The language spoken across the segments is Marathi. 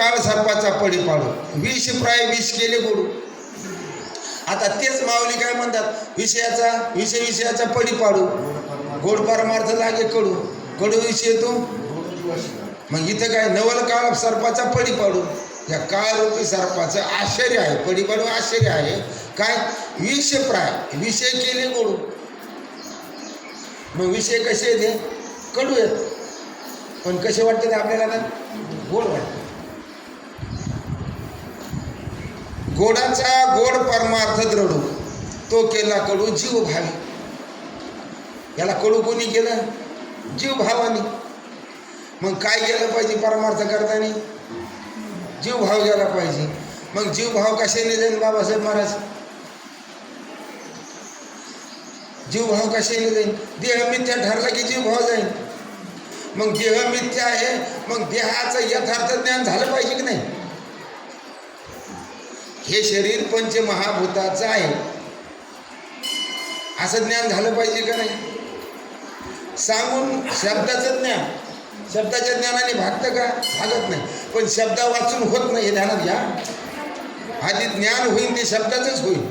काळ सर्पाचा पडी पाडू, विष प्राय विष केले गोडू. आता तेच माऊली काय म्हणतात, विषयाचा पडी पाडू, गोड परमार्थ लागे कडू, कडू विषय येतो. मग इथं काय, नवल काळ सर्पाचा पडी पाडू. या काळरूपी सर्पाचं आश्चर्य आहे, पडी पाडू आश्चर्य आहे काय, विष प्राय विषय केले गोडू. मग विषय कसे येते, कडू येत, पण कसे वाटते ते आपल्याला ना, गोड वाटते. गोडाचा गोड परमार्थ द्रढू, तो केला कडू जीव भावी. याला कडू कोणी केलं, जीव भावानी. मग काय गेलं पाहिजे परमार्थ करताना, जीव भाव गेला पाहिजे. मग जीव भाव कशाने जाईल बाबासाहेब महाराज, जीव भाव कशाने जाईल, देह मिथ्या ठरला की जीव भाव जाईल. मग देह मिथ्या आहे, मग देहाचं यथार्थ ज्ञान झालं पाहिजे की नाही. हे शरीर पंचमहाभूताचं आहे असं ज्ञान झालं पाहिजे का नाही. सांगून शब्दाचं ज्ञान, शब्दाच्या ज्ञानाने भागतं का, भागत नाही. पण शब्द वाचून होत नाही, हे ध्यानात घ्या. आधी ज्ञान होईल ते शब्दाचंच होईल,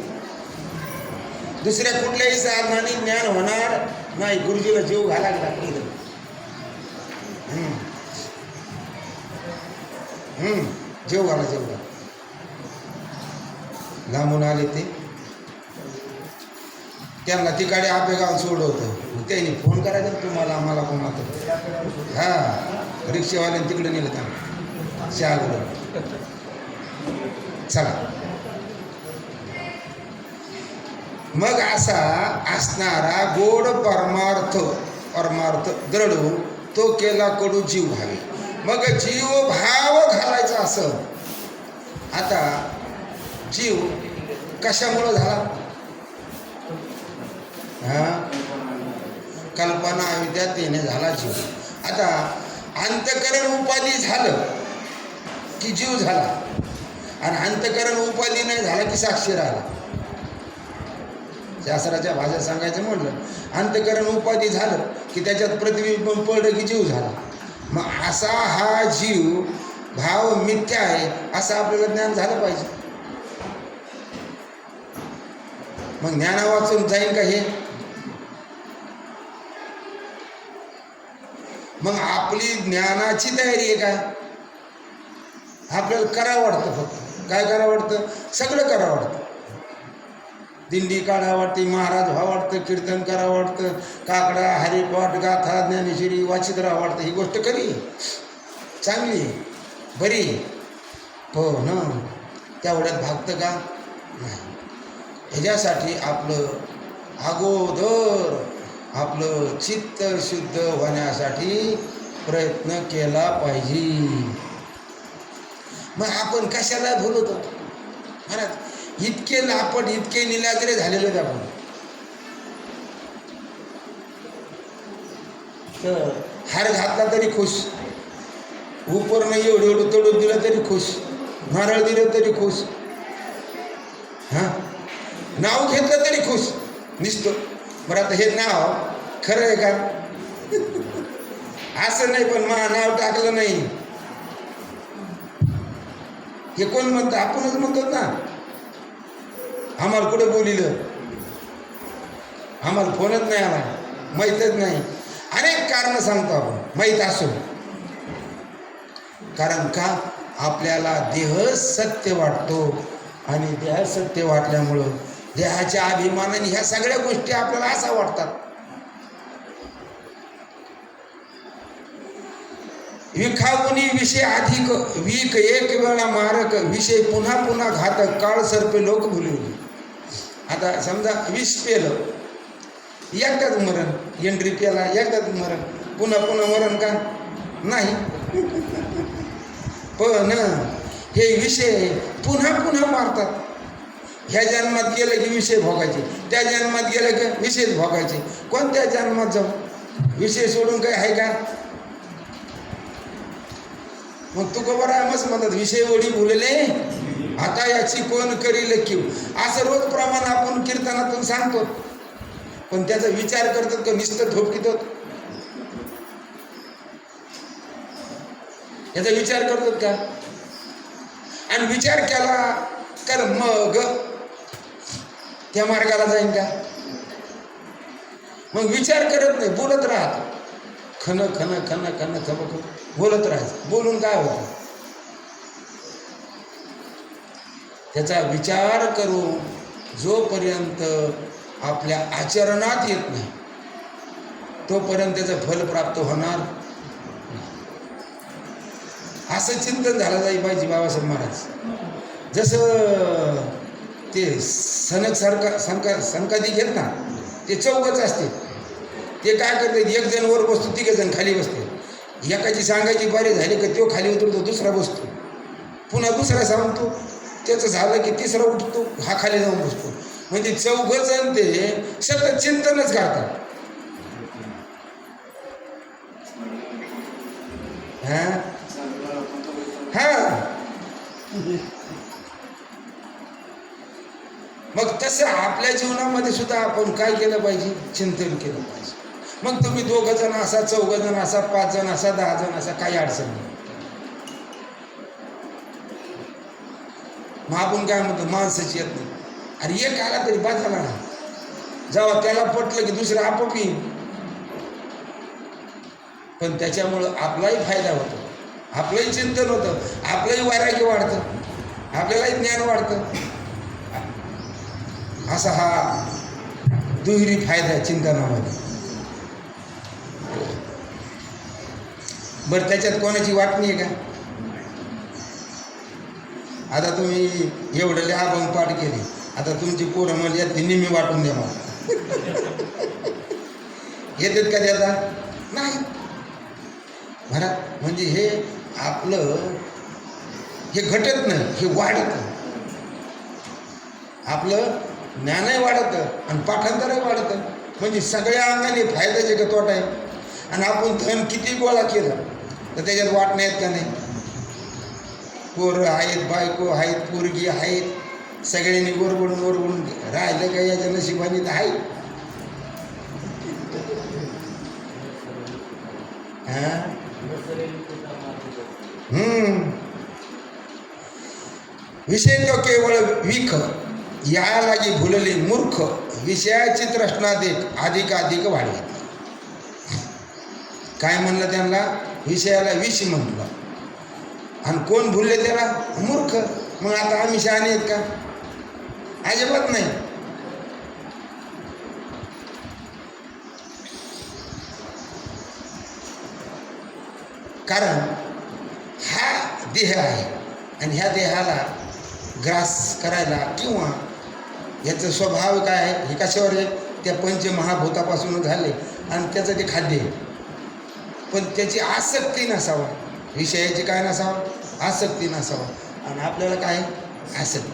दुसऱ्या कुठल्याही साधनाने ज्ञान होणार नाही. गुरुजीला जीव घालायला लागला, जीव घाला, जीव घाला. लांबून आले ते, त्यांना तिकडे आपेगाव सोडवतं, त्यांनी फोन करायचा तुम्हाला आम्हाला कोण आता. हा, रिक्षावाल्याने तिकडे नेलं त्यांना शहागड. चला, मग असा असणारा गोड परमार्थ द्रढू, तो केला कडू जीव भावी. मग जीव भाव घालायचा असं. आता जीव कशामुळं झाला, हा, कल्पना अविद्यात येणे झाला जीव. आता अंतकरण उपाधी झालं की जीव झाला, आणि अंतकरण उपाधी नाही झाला की साक्षी राहिला. शास्त्राच्या भाषेत सांगायचं म्हटलं, अंतकरण उपाधी झालं की त्याच्यात प्रतिबिंब पडलं की जीव झाला. मग असा हा जीव भाव मिथ्या आहे असं आपल्याला ज्ञान झालं पाहिजे. मग ज्ञाना वाचून जाईल का हे. मग आपली ज्ञानाची तयारी आहे का, आपल्याला करावं वाटतं, फक्त काय करावं वाटतं, सगळं करावं वाटतं. दिंडी काढावं वाटते, महाराज व्हावं वाटतं, कीर्तन करावं वाटतं, काकडा हरिपाठ गाथा ज्ञानेश्वरी वाचित राहावं वाटतं. ही गोष्ट खरी, चांगली, बरी, हो ना. तेवढ्यात भागतं का नाही. ह्याच्यासाठी आपलं अगोदर आपलं चित्त शुद्ध होण्यासाठी प्रयत्न केला पाहिजे. मग आपण कशाला बोलतो महाराज, इतके लापट, इतके निलाजरे झालेले आहेत आपण. तर हार घातला तरी खुश, उपरनं एवढं तोडून दिलं तरी खुश, नारळ दिलं तरी खुश, हां, नाव घेतलं तरी खुश निसतो. बरं, आता हे नाव खरं आहे का, असं नाही, पण नाव टाकलं नाही, हे कोण म्हणतं, आपणच म्हणतो ना. आम्हाला कुठे बोलिलं, आम्हाला फोनच नाही आला, माहीतच नाही, अनेक कारणं सांगतो आपण माहीत असून. कारण का, आपल्याला देह सत्य वाटतो, आणि देह सत्य वाटल्यामुळं देहाच्या अभिमानाने ह्या सगळ्या गोष्टी आपल्याला असा वाटतात. विखावुनी विषय अधिक वीक, एक वेळा मारक विषय पुन्हा पुन्हा घातक, काळ सर्पे लोक भुलवली. आता समजा विष पेलं, एकदाच मरण, एंट्री पेला एकदाच मरण, पुन्हा पुन्हा मरण का नाही. पण हे विषय पुन्हा पुन्हा मारतात. ह्या जन्मात गेलं की विषय भोगायचे, त्या जन्मात गेलं की विषयच भोगायचे. कोणत्या जन्मात जाऊ, विषय सोडून काही आहे का. मग तुकोबारामच म्हणतात, विषय वडी भुलले आता याची कोण करील कीव. असं रोज प्रमाण आपण कीर्तनातून सांगतो, पण त्याचा विचार करतात का नुसतं ठोपकीतो, याचा विचार करतात का. आणि विचार केला तर मग त्या मार्गाला जाईन का? मग विचार करत नाही, बोलत राहत, खन खन खन खन खबक बोलत राहायचं. बोलून काय होतं? त्याचा विचार करून जोपर्यंत आपल्या आचरणात येत नाही तोपर्यंत त्याचं फल प्राप्त होणार नाही. असं चिंतन झालं जाईल पाहिजे बाबासाहेब महाराज. जसं ते संकादी घेत ना, ते चौघच असते. ते काय करते, एक जण वर बसतो, तिघ जण खाली बसते. एकाची सांगायची बारी झाली का तो खाली उतरतो, दुसरा बसतो, पुन्हा दुसरा सांगतो, त्याचं झालं की तिसरा उठतो, हा खाली जाऊन बसतो. म्हणजे चौघ जण ते सतत चिंतनच करतात. मग तसं आपल्या जीवनामध्ये सुद्धा आपण काय केलं पाहिजे? चिंतन केलं पाहिजे. मग तुम्ही 2 जण असा, 4 जण असा, 5 जण असा, 10 जण असा, काही अडचण नाही. मग आपण काय म्हणतो, माणसाची येत नाही. अरे एक आला तरी बाद झाला ना. जेव्हा त्याला पटलं की दुसरं आपोआप येईल. पण त्याच्यामुळं आपलाही फायदा होतो, आपलंही चिंतन होतं, आपलंही वैराग्य वाढतं, आपल्यालाही ज्ञान वाढतं. असा हा दुहेरी फायदा आहे चिंतनामध्ये. बरं, त्याच्यात कोणाची वाटणी आहे का? आता तुम्ही एवढं अभंग पाठ केले, आता तुमची पोरं म्हणजे यात निम्मी वाटून द्या मला. येतात का त्याचा? नाही. म्हणा म्हणजे हे आपलं हे घटत नाही, हे वाढतं. आपलं ज्ञानही वाढतं आणि पाठांतरही वाढतं. म्हणजे सगळ्या अंगाने फायद्याचे का तोटा आहे. आणि आपण धन किती गोळा केलं तर त्याच्यात वाट नाहीत का? नाही. पोरं आहेत, बायको आहेत, पोरगी आहेत, सगळ्यांनी गोरबडून ओरबडून राहिलं का याच्या नशिबाने तर आहे. विषय तो केवळ विख, या लागी भुलले मूर्ख, विषयाची तृष्णा देख अधिक वाढली. काय म्हणलं त्यांना? विषयाला विष म्हटलं. आणि कोण भुलले त्याला? मूर्ख. मग आता आम्ही शहाणे आहेत का? अजिबात नाही. कारण हा देह आहे आणि ह्या देहाला ग्रास करायला किंवा याचा स्वभाव काय आहे, हे कशावर आहे? त्या पंचमहाभूतापासून झाले आणि त्याचं ते खाद्य आहे. पण त्याची आसक्ती नसावा, विषयाची काय नसावं? आसक्ती नसावा. आणि आपल्याला काय? आसक्ती.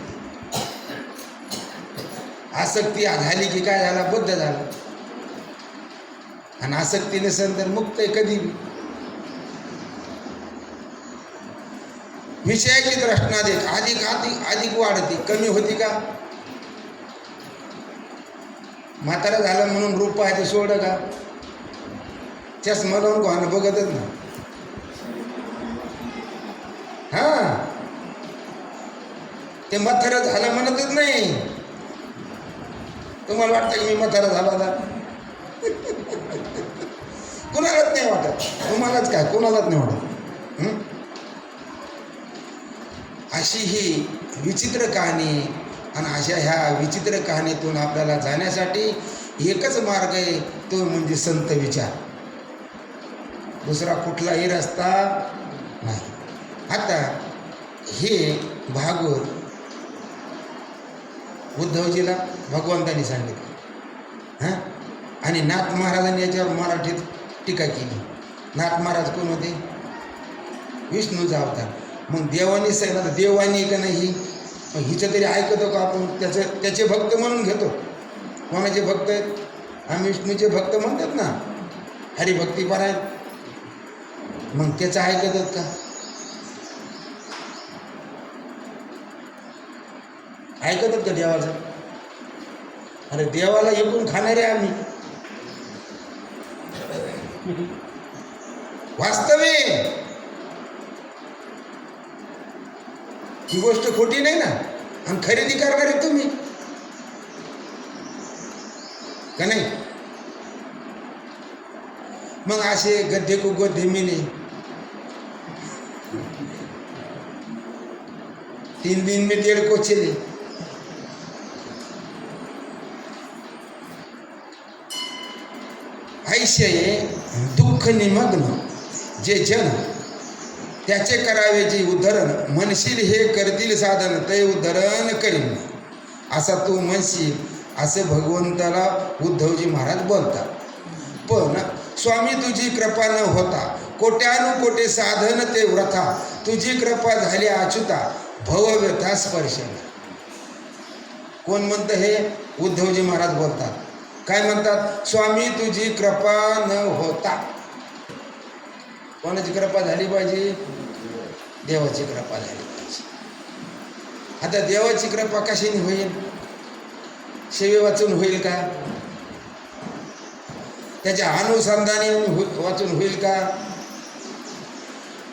आसक्ती झाली की काय झाला? बद्ध झाला. आणि आसक्ती नसेल तर मुक्त आहे कधी. विषयाची तृष्णा देत अधिक वाढते, कमी होती का? म्हातारा झालं म्हणून रूप पाहायचं सोडं का? चष्मा लावून कोणाला बघतच ना. ते म्हातारा झालं म्हणतच नाही. तुम्हाला वाटतं की मी म्हातारा झाला आता? कुणालाच नाही वाटत. तुम्हालाच काय, कुणालाच नाही वाटत. अशी ही विचित्र कहाणी. आणि अशा ह्या विचित्र कहाणीतून आपल्याला जाण्यासाठी एकच मार्ग आहे, तो म्हणजे संत विचार. दुसरा कुठलाही रस्ता नाही. आता हे भागवत उद्धवजीला भगवंतांनी सांगितलं. आणि नाथ महाराजांनी याच्यावर मराठीत टीका केली. नाथ महाराज कोण होते? विष्णूचा अवतार. मग देवानी सांगितलं, देवानी का नाही? मग हिचं तरी ऐकतो का आपण? त्याचे भक्त म्हणून घेतो. कोणाचे भक्त आहेत? आम्ही विष्णूचे भक्त म्हणतात ना, हरिभक्तीपरायण. मग त्याचं ऐकतात का? ऐकतात का देवाचं? अरे देवाला एकूण खाणारे आम्ही. वास्तवे ही गोष्ट खोटी नाही ना. आणि खरेदी करणारे तुम्ही का नाही. मग असे गद्धे को गद्धे मिले, 3 दिन में 1.5 को चले. ऐसे दुःख निमग्न जे जन त्याचे करावे जे उद्धरण, म्हणशील हे करतील साधन ते उद्धरण करीन, असा तू म्हणशील, असं भगवंताला उद्धवजी महाराज बोलतात. पण स्वामी तुझी कृपा न होता कोट्यानुकोटे साधन ते व्रथा, तुझी कृपा झाली अच्युता भवव्यथा स्पर्शन. कोण म्हणतं हे? उद्धवजी महाराज बोलतात. काय म्हणतात? स्वामी तुझी कृपा न होता. कोणाची कृपा झाली पाहिजे? देवाची कृपा झाली पाहिजे. आता देवाची कृपा कशाने होईल? सेवे वाचून होईल का? त्याच्या अनुसंधाने वाचून होईल का?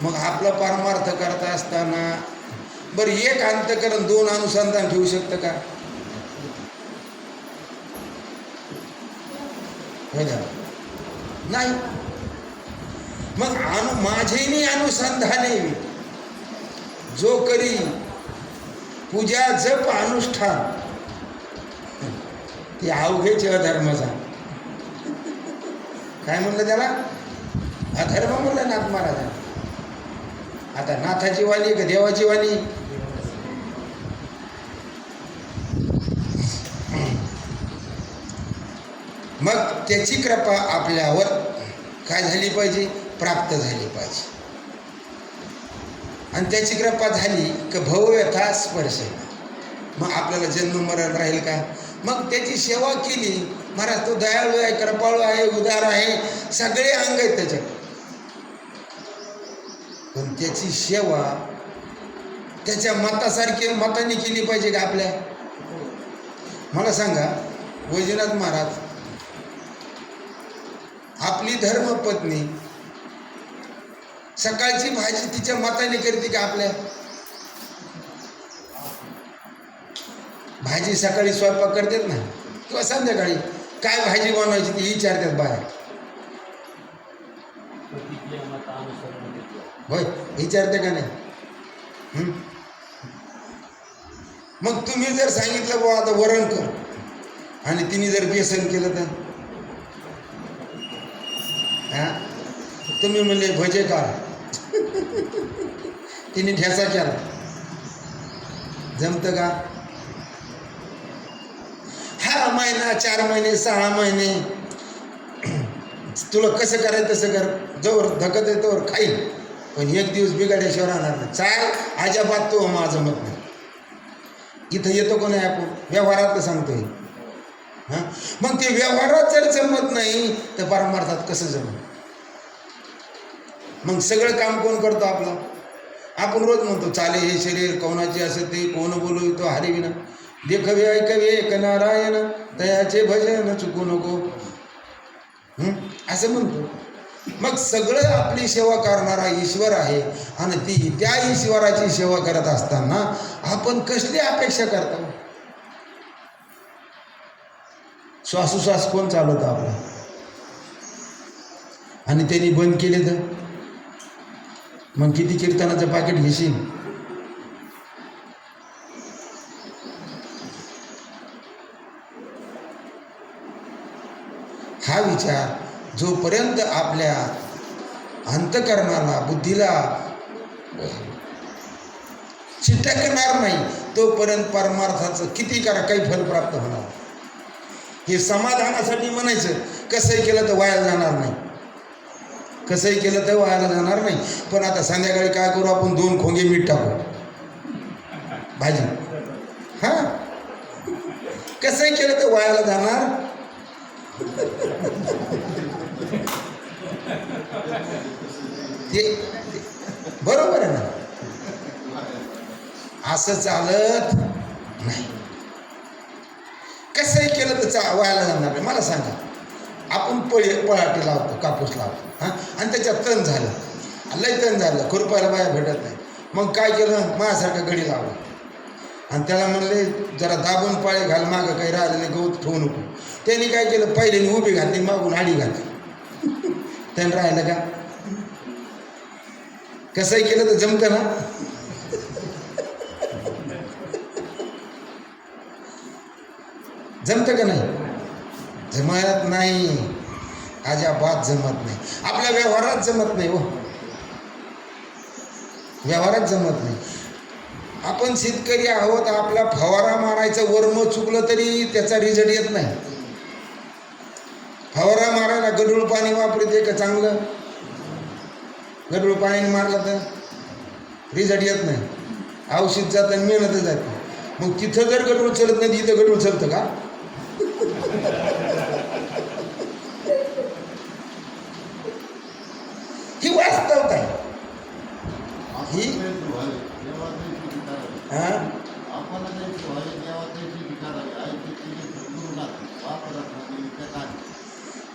मग आपला परमार्थ करता असताना बरं एक अंतकरण 2 अनुसंधान ठेवू शकतं का? नाही. मग माझेनी अनुसंधाने जो करी पूजा जप अनुष्ठान ते अवघेच अधर्मचा. काय म्हणलं त्याला? अधर्म म्हणलं नाथ महाराजांनी. आता नाथाची वाणी का देवाची वाणी? मग त्याची कृपा आपल्यावर काय झाली पाहिजे? प्राप्त झाली पाहिजे. आणि त्याची कृपा झाली की भवव्यथा स्पर्श, मग आपल्याला जन्म मरण राहील का? मग त्याची सेवा केली. महाराज तो दयाळू आहे, कृपाळू आहे, उदार आहे, सगळे अंग आहेत त्याच्यात. पण त्याची सेवा त्याच्या मतासारखी मताने केली पाहिजे का आपल्या? मला सांगा, वैजनाथ महाराज आपली धर्मपत्नी सकाळची भाजी तिच्या मताने करते का आपल्या? भाजी सकाळी स्वयंपाक करतात ना, किंवा संध्याकाळी काय भाजी बनवायची ती विचारतात बाहेर. होय, विचारते का नाही? मग तुम्ही जर सांगितलं बुवा आता वरण कर, आणि तिने जर बेसन केलं तर तुम्ही म्हणले भजे काढ, तिने ठेचा केला, जमतं का? हा महिना, 4 महिने, 6 महिने तुला कसं करायचं तसं कर, जोवर धकत आहे तोवर खाईल, पण एक दिवस बिघाड्याशिवाय राहणार नाही. चाल अजाबात तो माझं मत नाही. इथं येतो कोण आहे? आपण व्यवहारात सांगतोय. हां, मग ते व्यवहारात जर जमत नाही तर परमार्थात कसं जमत? मग सगळं काम कोण करतो आपलं? आपण रोज म्हणतो चाले हे शरीर कोणाचे असे ते, कोण बोलवितो हरिविना, देखवे ऐकवे एक नारायण, दयाचे भजन चुकू नको, असं म्हणतो. मग सगळं आपली सेवा करणारा ईश्वर आहे, आणि ती त्या ईश्वराची सेवा करत असताना आपण कसली अपेक्षा करतो? श्वासोश्वास कोण चालवतं आपला? आणि त्यांनी बंद केले तर मग किती कीर्तनाचं पाकिट घेशील? हा विचार जोपर्यंत आपल्या अंतकरणाला, बुद्धीला चिटकणार नाही तोपर्यंत परमार्थाचं किती करा काही फल प्राप्त होणार. हे समाधानासाठी म्हणायचं, कसंही केलं तर वाया जाणार नाही, कसंही केलं तर वायाला जाणार नाही. पण आता संध्याकाळी काय करू आपण? 2 खोंगे मीठ टाकू भाजी. हां, कसंही केलं तर वायाला जाणार. ते बरोबर आहे ना? असं चालत नाही. कसंही केलं तर वायाला जाणार नाही. मला सांगा, आपण पळाटी लावतो, कापूस लावतो, हां, आणि त्याच्यात तण झालं, लय तण झालं, खुरपायला बाया भेटत नाही, मग काय केलं, माझ्यासारखं गडी लावलं आणि त्याला म्हणले जरा दाबून पाळे घाल, मागं काही राहिलेले गवत ठेवू नको. त्यांनी काय केलं, पहिल्याने उभी घातली, मागून आडी घातली. त्यानं राहिलं का? कसंही केलं तर जमतं ना. जमतं का नाही? जमत नाही, अजिबात जमत नाही. आपल्या व्यवहारात जमत नाही हो, व्यवहारात जमत नाही. आपण शेतकरी आहोत, आपला फवारा मारायचं वर्म चुकलं तरी त्याचा रिझल्ट येत नाही. फवारा मारायला गढूळ पाणी वापरते का चांगलं? गढूळ पाणी मारलं तर रिझल्ट येत नाही, औषध जात आणि मेहनतच जाते. मग तिथं जर गढूळ चलत नाही, तिथं गढूळ चलतं का? ही वास्तवता आहे ही.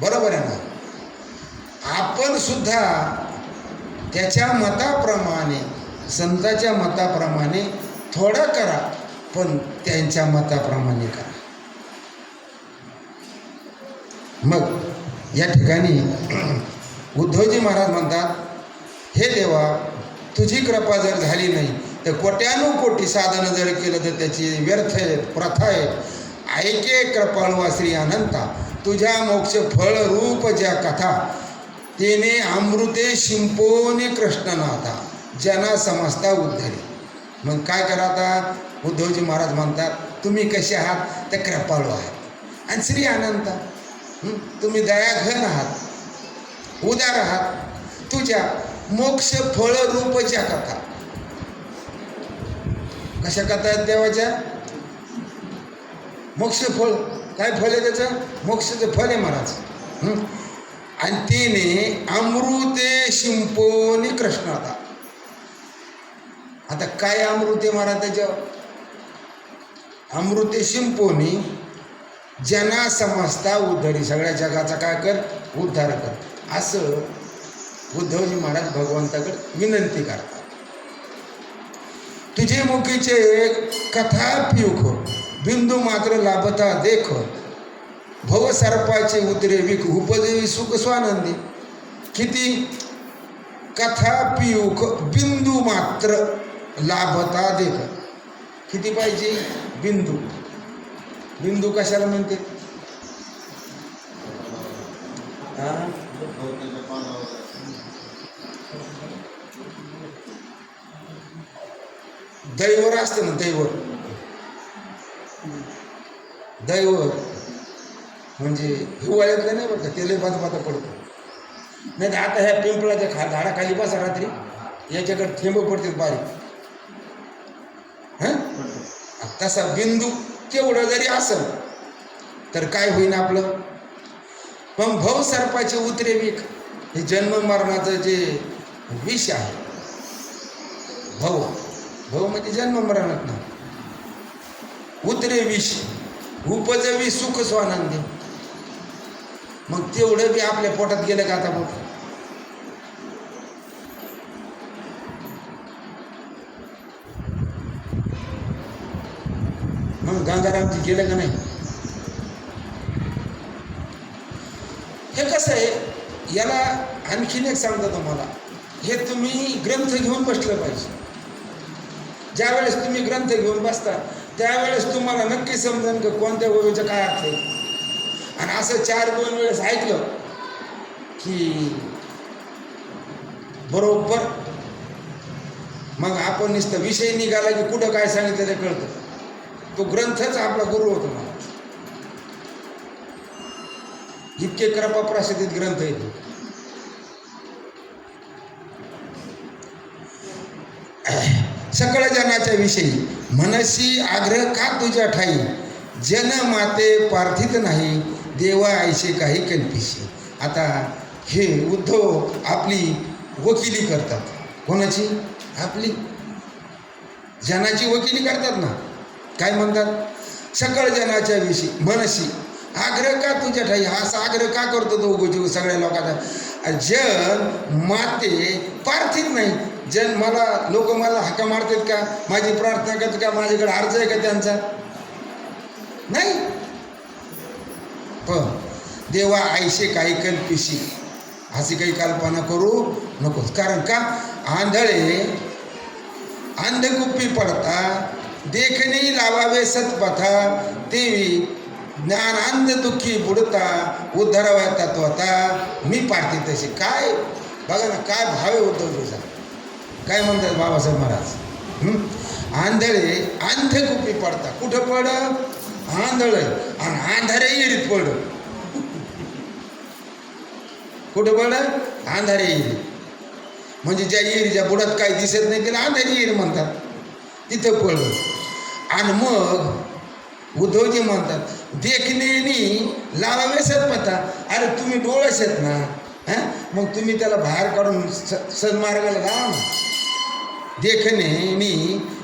बरोबर आहे ना. आपण सुद्धा त्याच्या मताप्रमाणे, संतांच्या मताप्रमाणे थोडं करा, पण त्यांच्या मताप्रमाणे करा. मग या ठिकाणी उद्धवजी महाराज म्हणतात, हे देवा, तुझी कृपा जर झाली नाही तर कोट्यानुकोटी साधनं जर केलं तर त्याची व्यर्थ आहेत, प्रथा आहेत. ऐके कृपाळू श्री अनंता, तुझ्या मोक्ष फळ रूप ज्या कथा, तेने अमृते शिंपोने कृष्णनाथा, जना समजता उद्धरी. मग काय करा आता? उद्धवजी महाराज म्हणतात, तुम्ही कसे आहात? तर कृपाळू आहात आणि श्री अनंता, तुम्ही दयाघन आहात, उदार आहात. तुझ्या मोक्ष फळ रूपच्या कथा. कशा कथा आहेत देवाच्या? मोक्ष फळ. काय फळ आहे त्याचं? मोक्षाचं फळ आहे महाराज. आणि तिने अमृते शिंपोनी कृष्णाता. आता काय अमृते महाराज त्याच्यावर? अमृते शिंपोनी जना समजता उद्धरी, सगळ्या जगाचा काय कर? उद्धार कर. असं उद्धवजी महाराज भगवंताकडे विनंती करतात. तुझे मुखीचे कथा पियुख, बिंदू मात्र लाभता देख, भव सर्पाचे उतरे विख, उपदेवी सुख स्वानंदी. किती? कथा पियुख, बिंदू मात्र लाभता देख. किती पाहिजे? बिंदू. बिंदू कशाला म्हणते? दैवर असतं ना, दैवर. दैवर म्हणजे हिवाळ्यातलं नाही बरं का, ते लय बाजूबाता पडतं. नाही तर आता ह्या पिंपळाच्या झाडाखाली बसा रात्री, याच्याकडे थेंब पडतात बारीक. तसा बिंदू तेवढं जरी असेल तर काय होईन आपलं? पण भव सर्पाचे उतरे विख, हे जन्म मरणाचं जे विष आहे. भव, भव म्हणजे जन्म मरणात ना. उतरे विष, उपजवी सुख स्वानंदी. मग तेवढं बी आपल्या पोटात गेलं का आता पोट? मग गंगारामची गेलं का नाही? हे कसं आहे, याला आणखीन एक सांगतो तुम्हाला, हे तुम्ही ग्रंथ घेऊन बसलं पाहिजे. ज्या वेळेस तुम्ही ग्रंथ घेऊन बसता त्यावेळेस तुम्हाला नक्की समजेल की कोणत्या गोष्टीचा काय अर्थ आहे. आणि असं 4-2 वेळेस ऐकलं की बरोबर मग आपण नुसतं विषय निघाला की कुठं काय सांगितलं ते कळतं. तो ग्रंथच आपला गुरु होतो मला. इतके कृपा प्रसादित ग्रंथ येतो. सकळ जनाच्या विषयी मनसी आग्रह का तुझ्या ठाई, जन माते पार्थित नाही, देवा ऐसे काही कल्पिशी. आता हे उद्धव आपली वकिली करतात. कोणाची? आपली. जनाची वकिली करतात ना. काय म्हणतात? सकळ जनाच्या विषयी मनसी आग्रह का तुझ्या ठाई. हा असा आग्रह का करतो तो उगोजी सगळ्या लोकांचा? जन माते पार्थित नाही, मला लोक मला हाका मारतात का, माझी प्रार्थना करतात का, माझ्याकडे अर्ज आहे का त्यांचा? नाही. पण देवा आयशे काही कल्पिशी, अशी काही कल्पना करू नकोस. कारण का आंधळे अंधकुप्पी पडता, देखणे लावावे सतपथा, तेवी ज्ञान अंध दुःखी बुडता, उद्धराव्या तत्वता मी पाडते तशी. काय बघा ना, काय भाव आहे उद्धवजीचा. काय म्हणतात बाबासाहेब महाराज, आंधळे अंधकुप्पी पडता. कुठं पड? आंधळ आणि अंधारे इरीत पड. कुठं पड? अंधारे इरी. म्हणजे ज्या इरीच्या बुडात काही दिसत नाही त्याला अंधारी इरी म्हणतात, तिथं पड. आणि मग उद्धवजी म्हणतात देखणेनी लावावे सतपथा. अरे तुम्ही डोळस आहेत ना, मग तुम्ही त्याला बाहेर काढून सन्मार्गाला लावा ना. देखणेनी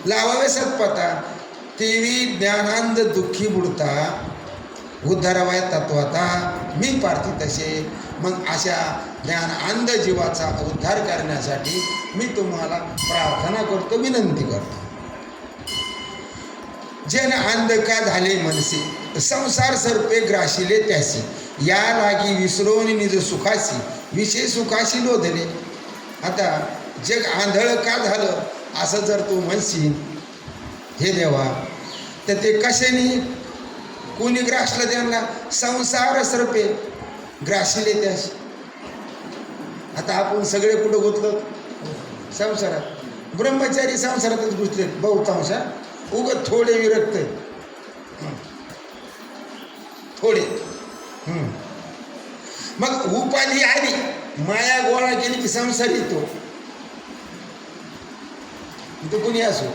लावावे सतपथा, तेवी ज्ञानांध दुःखी बुडता, उद्धरावया तत्वता मी पार्थी तसे. मग अशा ज्ञान अंध जीवाचा उद्धार करण्यासाठी मी तुम्हाला प्रार्थना करतो, विनंती करतो. जन अंध का झाले मनसे, संसार सर्पे ग्राशिले त्यासी, या लागी विसरून निज सुखासी, विषय सुखाशी लोधले. आता जग आंधळ का झालं असं जर तू म्हणशील हे देवा, तर ते कशाने कोणी ग्रासलं त्यांना? संसार सर्पे ग्राशिले त्यासी. आता आपण सगळे कुठं गुंतलो? संसारात. ब्रह्मचारी संसारातच घुसलेत बहुतांश. उगत थोडे विरक्त थोडे. मग उपाधी आली, माया गोळा केली की संसार येतो. तो कुणी असो.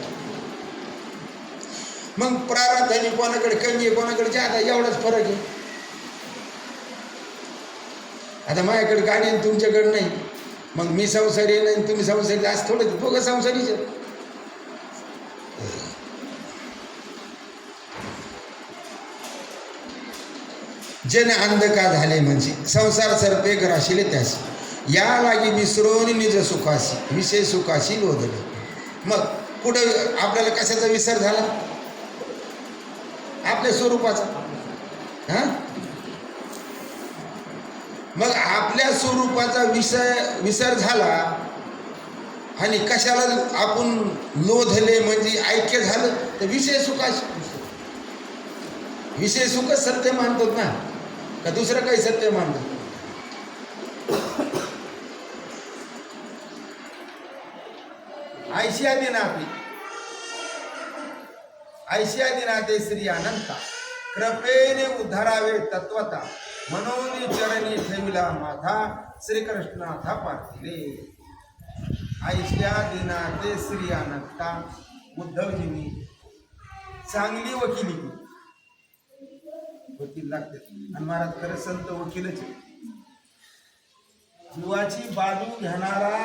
मग प्रारब्धाने कोणाकडे कमी आहे, कोणाकडे जादा, एवढाच फरक आहे. आता माझ्याकडे गाडी आहे तुमच्याकडे नाही, मग मी संसारी नाही तुम्ही संसारी, आज थोडं दोघं संसारीचे. जन अंध का झाले म्हणजे संसार सर्पे ग्राशिले त्यासी, या लागी विसरून निज सुखासी, विषय सुखाशी लोधले. मग कुठं आपल्याला कशाचा विसर झाला? आपल्या स्वरूपाचा. मग आपल्या स्वरूपाचा विसर झाला आणि कशाला आपण लोधले म्हणजे ऐक्य झालं, तर विषय सुखाशी. विषय सुखच सत्य मानतात ना, का दुसरं काही सत्य मानतात? ऐशियादी नाते, ऐशियादी नाते श्री अनंता, कृपेने उद्धारावे तत्वता, मनोनी चरणी ठेविला माथा, श्रीकृष्णाथा पार्थिले. ऐशियादी नाते श्री अनंता. उद्धवजींनी चांगली वकिली केली. वकील लागते आणि महाराज खरं संत वकीलच. जीवाची बाजू घेणारा